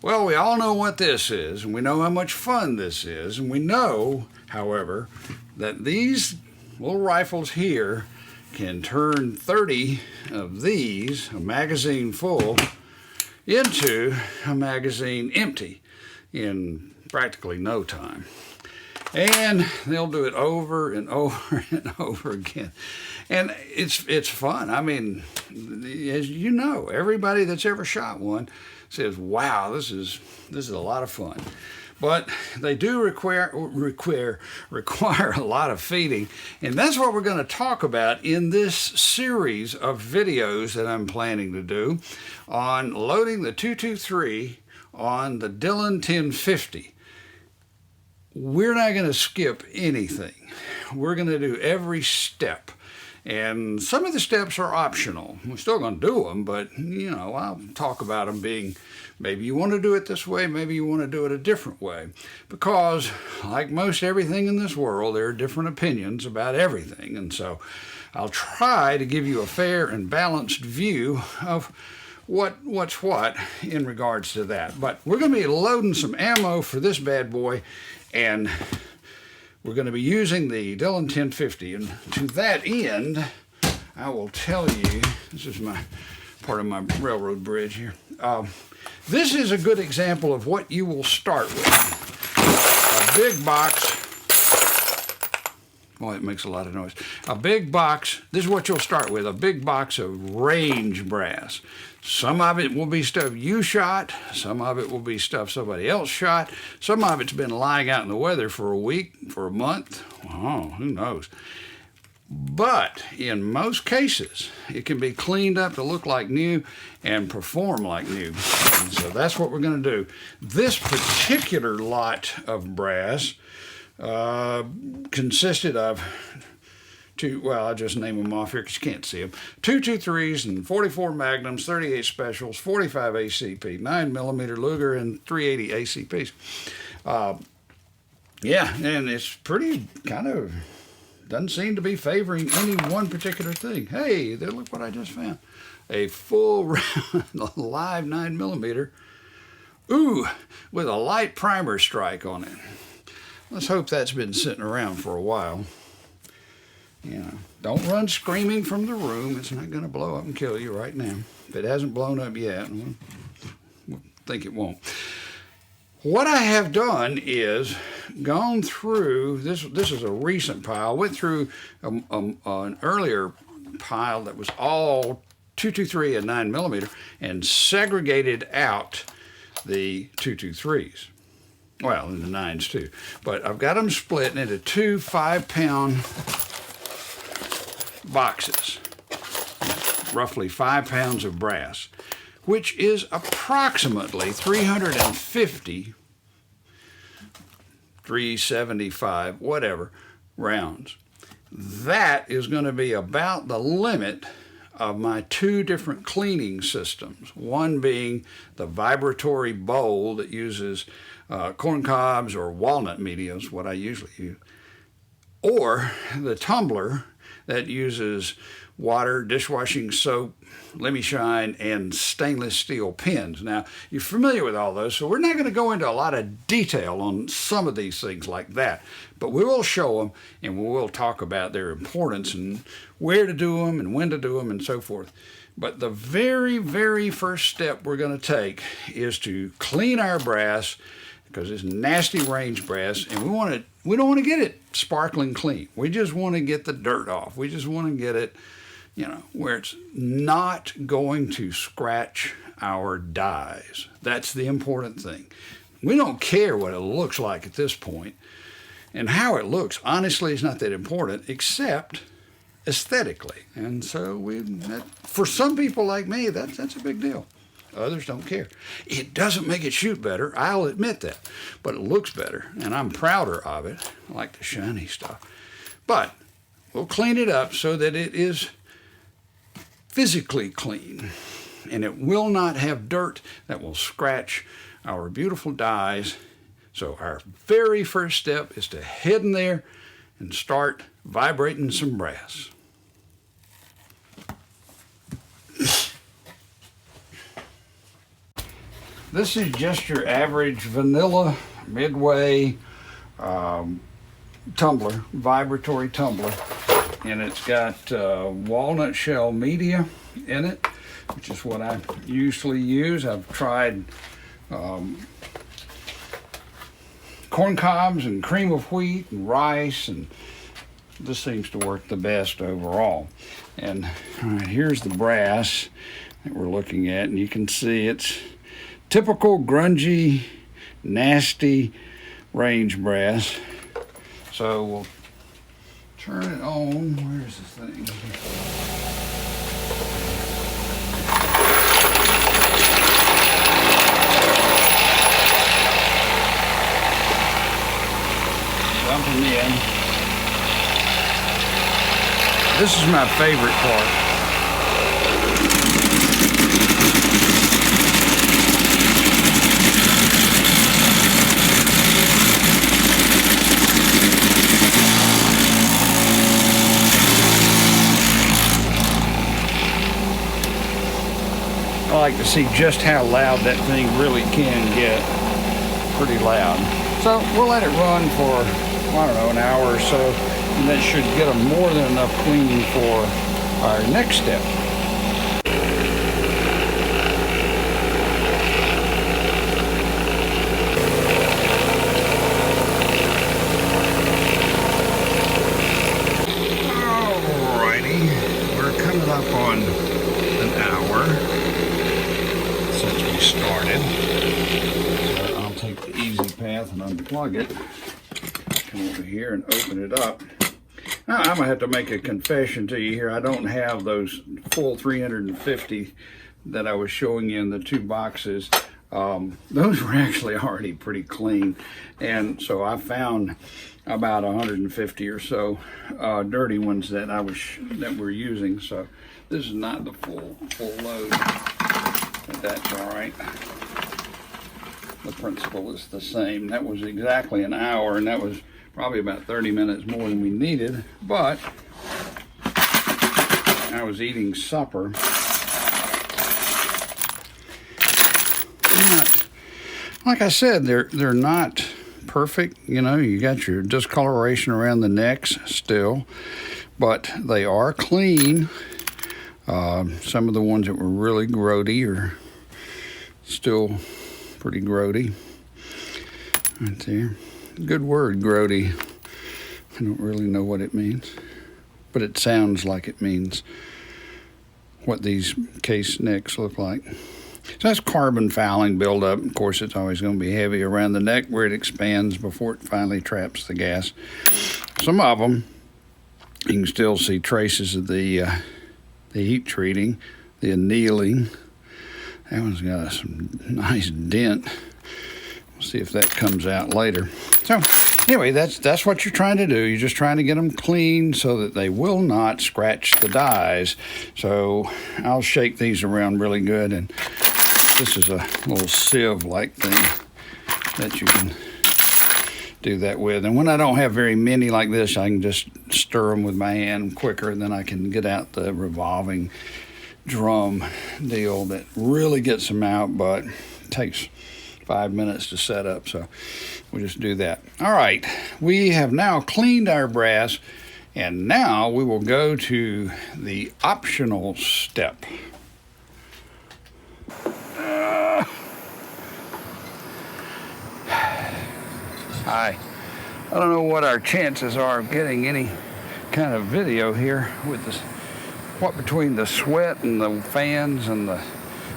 Well, we all know what this is, and we know how much fun this is, and we know, however, that these little rifles here can turn 30 of these, a magazine full, into a magazine empty in practically no time. And they'll do it over and over and over again. And it's fun. I mean, as you know, everybody that's ever shot one says, wow, this is a lot of fun. But they do require a lot of feeding. And that's what we're going to talk about in this series of videos that I'm planning to do on loading the 223 on the Dillon 1050. We're not going to skip anything. We're going to do every step. And some of the steps are optional. We're still going to do them, but, you know, I'll talk about them being, maybe you want to do it this way, maybe you want to do it a different way. Because, like most everything in this world, there are different opinions about everything. And so I'll try to give you a fair and balanced view of what's what in regards to that. But we're going to be loading some ammo for this bad boy, and we're going to be using the Dillon 1050, and to that end, I will tell you, this is my part of my railroad bridge here. This is a good example of what you will start with. A big box. Boy, it makes a lot of noise. A big box, this is what you'll start with, a big box of range brass. Some of it will be stuff you shot, some of it will be stuff somebody else shot, some of it's been lying out in the weather for a week, for a month, oh, who knows. But in most cases, it can be cleaned up to look like new and perform like new. And so that's what we're going to do. This particular lot of brass consisted of I'll just name them off here because you can't see them. 223s and 44 Magnums, 38 Specials, 45 ACP, 9mm Luger, and 380 ACPs. Yeah, and it's pretty kind of, doesn't seem to be favoring any one particular thing. Hey, look what I just found. A full round live 9mm. Ooh, with a light primer strike on it. Let's hope that's been sitting around for a while. You know, don't run screaming from the room. It's not going to blow up and kill you right now. If it hasn't blown up yet, we'll think it won't. What I have done is gone through, this is a recent pile, went through an earlier pile that was all 223 and 9mm and segregated out the 223s. Well, and the 9s too. But I've got them split into two 5-pound boxes, roughly 5 pounds of brass, which is approximately 350, 375, whatever, rounds. That is going to be about the limit of my two different cleaning systems, one being the vibratory bowl that uses corn cobs or walnut media is what I usually use, or the tumbler that uses water, dishwashing soap, Lemmy Shine, and stainless steel pins. Now, you're familiar with all those, so we're not going to go into a lot of detail on some of these things like that, but we will show them, and we will talk about their importance and where to do them and when to do them and so forth. But the very, very first step we're going to take is to clean our brass, because it's nasty range brass, and we don't want to get it sparkling clean. We just want to get the dirt off. We just want to get it, you know, where it's not going to scratch our dies. That's the important thing. We don't care what it looks like at this point, and how it looks, honestly, is not that important, except aesthetically. And so for some people like me, that's a big deal. Others don't care. It doesn't make it shoot better, I'll admit that, but it looks better, and I'm prouder of it. I like the shiny stuff. But we'll clean it up so that it is physically clean, and it will not have dirt that will scratch our beautiful dies. So our very first step is to head in there and start vibrating some brass. This is just your average vanilla Midway tumbler, vibratory tumbler, and it's got walnut shell media in it, which is what I usually use. I've tried corn cobs and cream of wheat and rice, and this seems to work the best overall. And all right, here's the brass that we're looking at, and you can see it's typical grungy, nasty range brass. So we'll turn it on. Where's the thing? Dumping in. This is my favorite part. I like to see just how loud that thing really can get. Pretty loud. So we'll let it run for, I don't know, an hour or so, and that should get them more than enough clean for our next step. Alrighty, we're coming up on an hour since we started. I'll take the easy path and unplug it. Come over here and open it up. Now, I'm gonna have to make a confession to you here. I don't have those full 350 that I was showing you in the two boxes. Those were actually already pretty clean, and so I found about 150 or so dirty ones that we're using. So this is not the full load, but that's all right. The principle is the same. That was exactly an hour, and that was probably about 30 minutes more than we needed, but I was eating supper. Like I said, they're not perfect. You know, you got your discoloration around the necks still, but they are clean. Some of the ones that were really grody are still pretty grody. Right there. Good word, grody. I don't really know what it means, but it sounds like it means what these case necks look like. So that's carbon fouling buildup. Of course, it's always going to be heavy around the neck where it expands before it finally traps the gas. Some of them, you can still see traces of the heat treating, the annealing. That one's got some nice dent. We'll see if that comes out later. So anyway, that's what you're trying to do. You're just trying to get them clean so that they will not scratch the dies. So I'll shake these around really good, and this is a little sieve-like thing that you can do that with. And when I don't have very many like this, I can just stir them with my hand quicker, and then I can get out the revolving drum deal that really gets them out, but it takes 5 minutes to set up, so we'll just do that. All right, we have now cleaned our brass, and now we will go to the optional step. Hi. I don't know what our chances are of getting any kind of video here with this, what between the sweat and the fans and the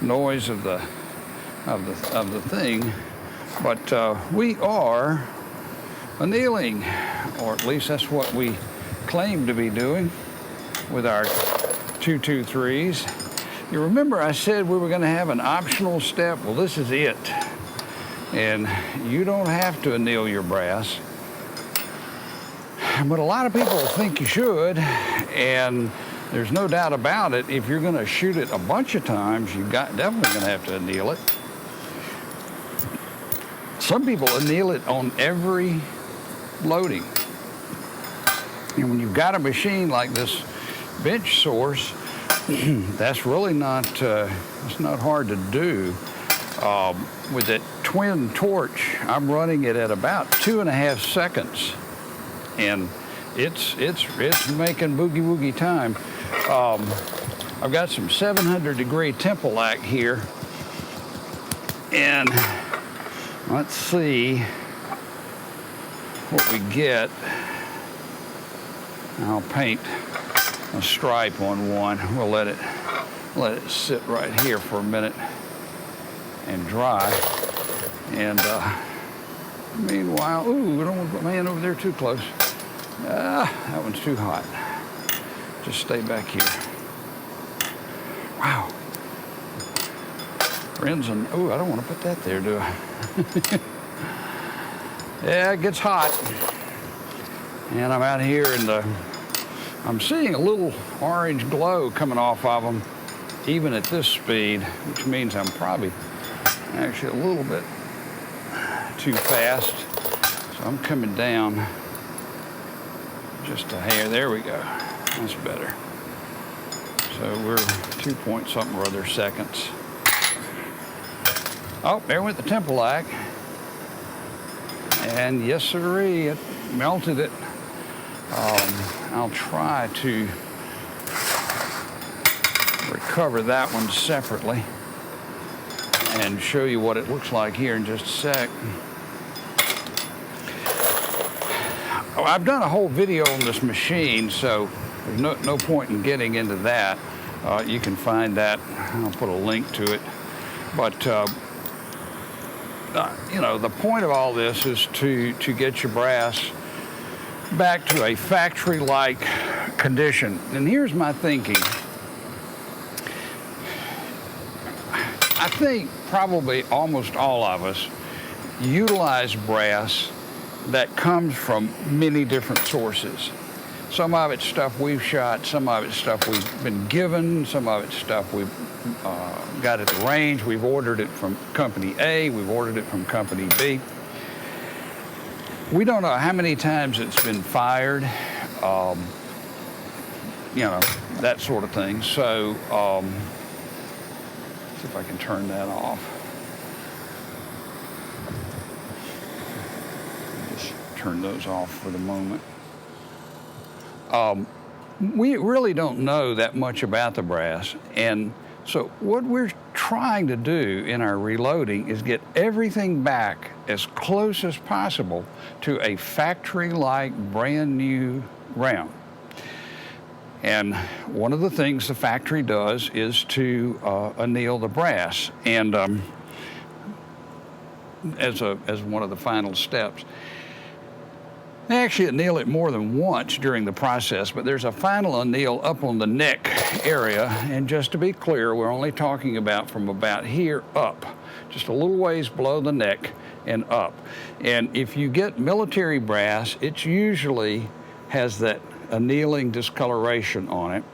noise of the thing, but we are annealing, or at least that's what we claim to be doing with our 223s. You remember I said we were going to have an optional step? Well, this is it. And you don't have to anneal your brass, but a lot of people think you should, and there's no doubt about it. If you're going to shoot it a bunch of times, you're definitely going to have to anneal it. Some people anneal it on every loading. And when you've got a machine like this bench source, that's really not, it's not hard to do. With that twin torch, I'm running it at about 2.5 seconds, and it's making boogie woogie time. I've got some 700-degree Tempolac here, and let's see what we get. I'll paint a stripe on one. We'll let it sit right here for a minute and dry. And meanwhile, ooh, I don't want to put my hand over there too close. That one's too hot. Just stay back here. Wow. Friends, and ooh, I don't want to put that there, do I? Yeah, it gets hot. And I'm out here and I'm seeing a little orange glow coming off of them, even at this speed, which means I'm probably actually a little bit too fast. So I'm coming down just a hair. There we go. That's better. So we're 2 point something or other seconds. Oh, there went the Tempolac. And yes, sirree, it melted it. I'll try to recover that one separately and show you what it looks like here in just a sec. Oh, I've done a whole video on this machine, so there's no point in getting into that. You can find that. I'll put a link to it. But you know, the point of all this is to get your brass back to a factory-like condition. And here's my thinking. I think probably almost all of us utilize brass that comes from many different sources. Some of it's stuff we've shot, some of it's stuff we've been given, some of it's stuff we've got at the range. We've ordered it from company A, we've ordered it from company B. We don't know how many times it's been fired, you know, that sort of thing. So, see if I can turn that off. Just turn those off for the moment. We really don't know that much about the brass, and so what we're trying to do in our reloading is get everything back as close as possible to a factory-like brand new round. And one of the things the factory does is to anneal the brass, and as one of the final steps. They actually anneal it more than once during the process, but there's a final anneal up on the neck area, and just to be clear, we're only talking about from about here up, just a little ways below the neck and up. And if you get military brass, it usually has that annealing discoloration on it.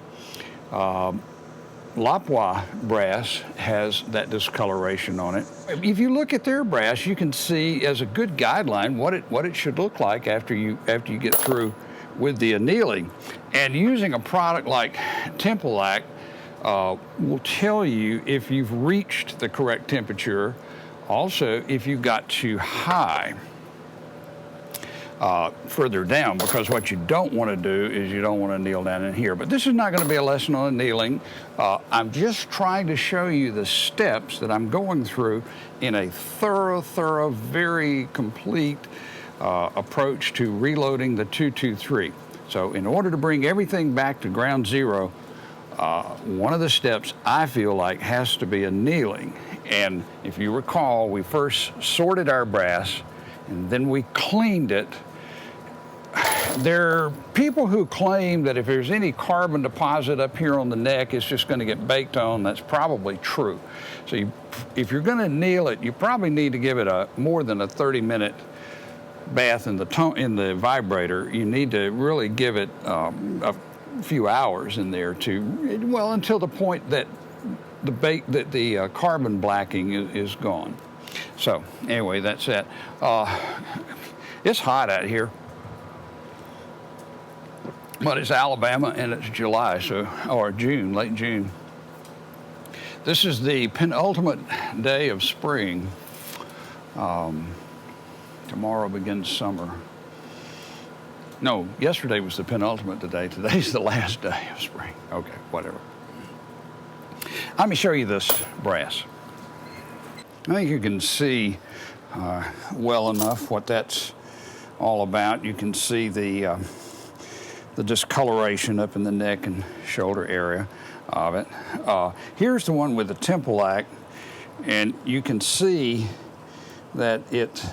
Lapua brass has that discoloration on it. If you look at their brass, you can see as a good guideline what it should look like after you get through with the annealing. And using a product like Tempolac will tell you if you've reached the correct temperature, also if you've got too high. Further down, because what you don't want to do is you don't want to anneal down in here. But this is not going to be a lesson on annealing. I'm just trying to show you the steps that I'm going through in a thorough, very complete approach to reloading the 223. So in order to bring everything back to ground zero, one of the steps I feel like has to be annealing. And if you recall, we first sorted our brass and then we cleaned it. There are people who claim that if there's any carbon deposit up here on the neck, it's just going to get baked on. That's probably true. So if you're going to anneal it, you probably need to give it more than a 30-minute bath in the vibrator. You need to really give it a few hours in there until the point that the carbon blacking is gone. So anyway, that's it. It's hot out here, but it's Alabama and it's July, or June, late June. This is the penultimate day of spring. Tomorrow begins summer. No, yesterday was the penultimate day. Today's the last day of spring. Okay, whatever. Let me show you this brass. I think you can see well enough what that's all about. You can see the discoloration up in the neck and shoulder area of it. Here's the one with the temple-act, and you can see that it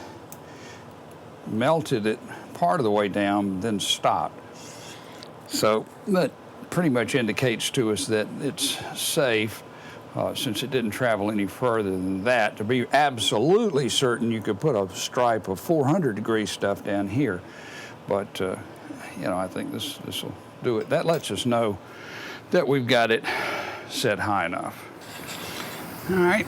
melted it part of the way down, then stopped. So that pretty much indicates to us that it's safe, since it didn't travel any further than that. To be absolutely certain, you could put a stripe of 400-degree stuff down here, but I think this will do it. That lets us know that we've got it set high enough. All right.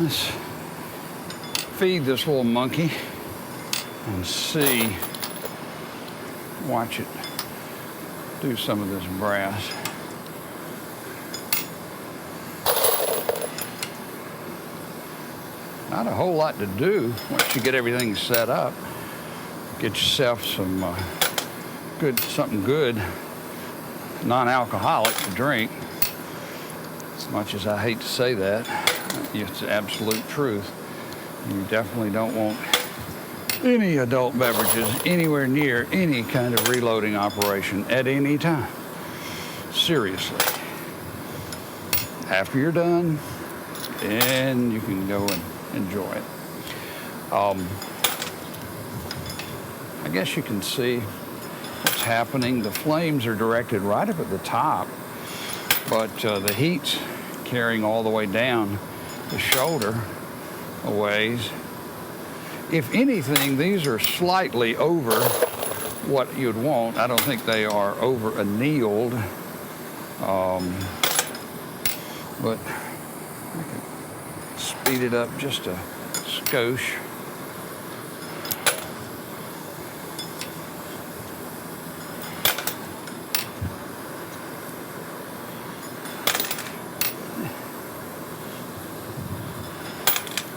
Let's feed this little monkey and see, watch it do some of this brass. Not a whole lot to do once you get everything set up. Get yourself some something good, non-alcoholic to drink. As much as I hate to say that, it's the absolute truth. You definitely don't want any adult beverages anywhere near any kind of reloading operation at any time. Seriously. After you're done, then you can go and enjoy it. I guess you can see what's happening. The flames are directed right up at the top, but the heat's carrying all the way down the shoulder a ways. If anything, these are slightly over what you'd want. I don't think they are over annealed, but I can speed it up just a skosh.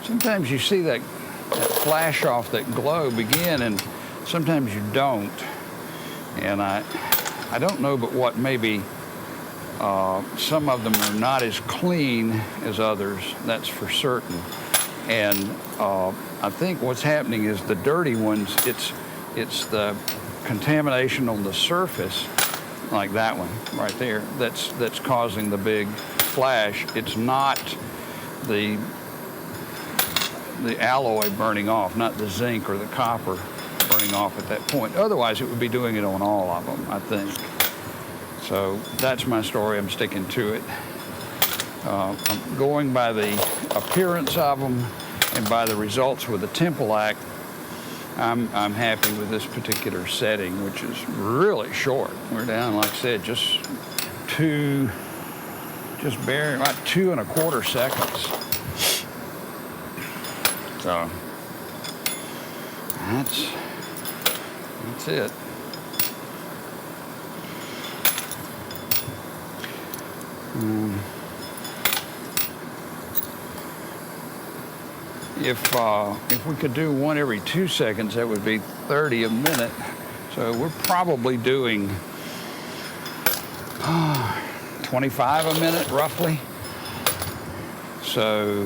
Sometimes you see that flash off, that glow begin, and sometimes you don't. And I don't know but what maybe some of them are not as clean as others, that's for certain. And I think what's happening is the dirty ones, it's the contamination on the surface, like that one right there, that's causing the big flash. It's not the alloy burning off, not the zinc or the copper burning off at that point. Otherwise, it would be doing it on all of them, I think. So that's my story. I'm sticking to it. I'm going by the appearance of them and by the results with the temple-act. I'm happy with this particular setting, which is really short. We're down, like I said, just barely, about 2.25 seconds. So that's it. If we could do one every 2 seconds, that would be 30 a minute. So we're probably doing 25 a minute, roughly. So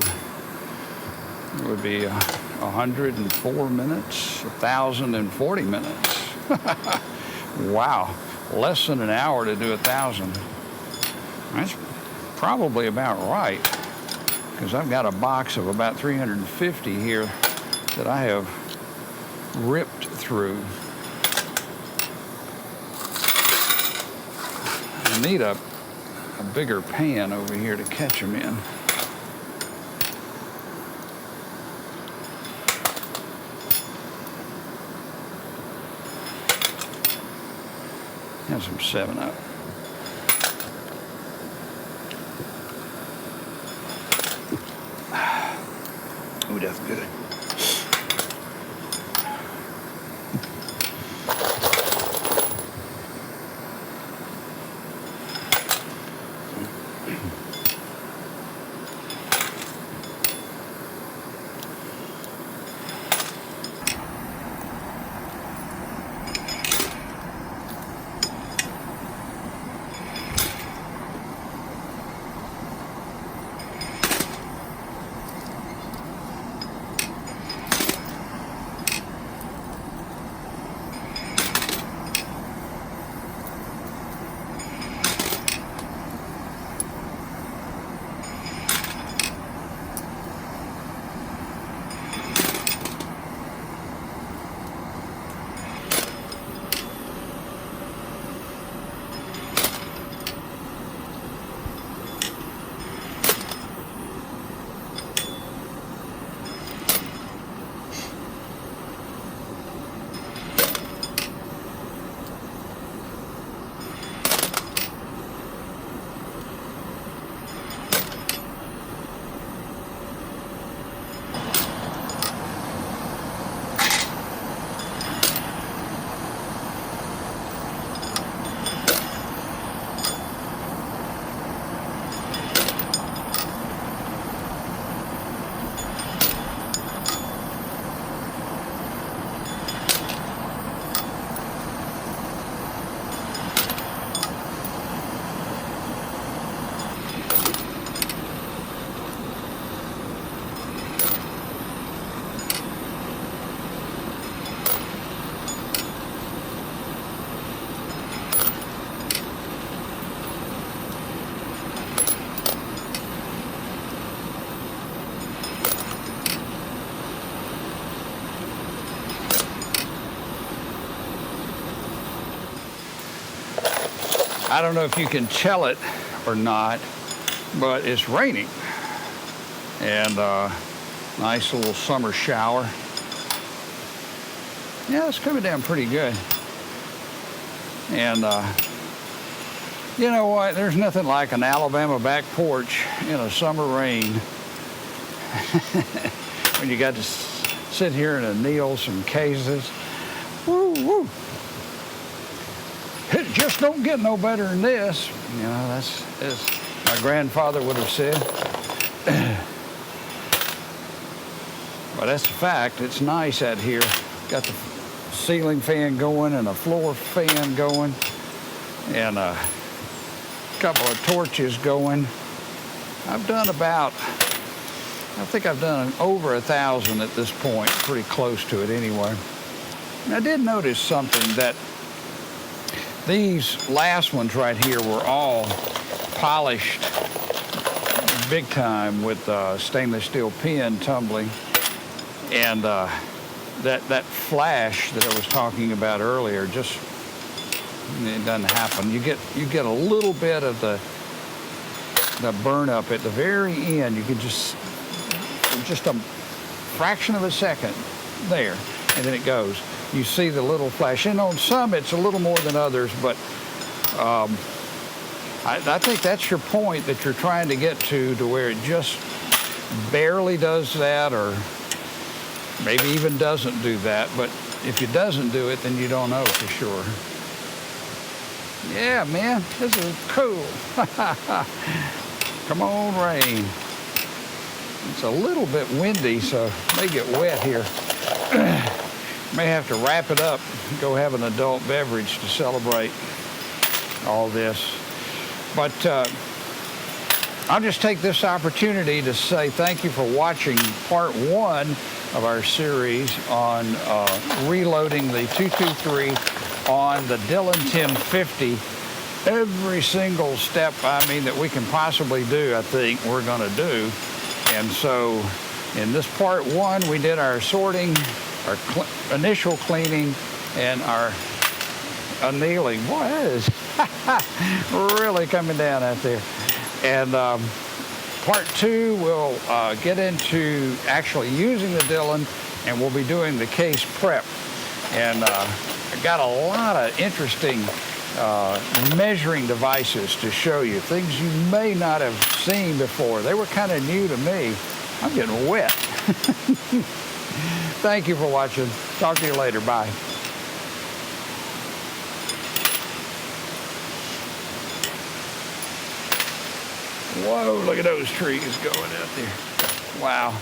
it would be 104 minutes, 1,040 minutes. Wow, less than an hour to do 1,000. That's probably about right, because I've got a box of about 350 here that I have ripped through. I need a bigger pan over here to catch them in. And some 7-Up. Oh, that's good. I don't know if you can tell it or not, but it's raining. And nice little summer shower. Yeah, it's coming down pretty good. And you know what? There's nothing like an Alabama back porch in a summer rain. When you got to sit here and anneal some cases. Woo, woo. It just don't get no better than this. You know, that's as my grandfather would have said. But that's a fact. It's nice out here. Got the ceiling fan going and a floor fan going and a couple of torches going. I've done about, I think I've done over 1,000 at this point, pretty close to it anyway. And I did notice something, that these last ones right here were all polished big time with stainless steel pin tumbling. And that flash that I was talking about earlier, just, it doesn't happen. You get a little bit of the burn up at the very end. You can just a fraction of a second there, and then it goes. You see the little flash. And on some, it's a little more than others, but I think that's your point that you're trying to get to where it just barely does that, or maybe even doesn't do that. But if it doesn't do it, then you don't know for sure. Yeah, man, this is cool. Come on, rain. It's a little bit windy, so it may get wet here. May have to wrap it up, go have an adult beverage to celebrate all this. But I'll just take this opportunity to say thank you for watching part 1 of our series on reloading the 223 on the Dillon 1050. Every single step, that we can possibly do, I think we're going to do. And so in this part 1, we did our sorting, our initial cleaning, and our annealing. Boy, that is really coming down out there. And part 2, we'll get into actually using the Dillon, and we'll be doing the case prep. And I got a lot of interesting measuring devices to show you, things you may not have seen before. They were kind of new to me. I'm getting wet. Thank you for watching. Talk to you later. Bye. Whoa, look at those trees going out there. Wow.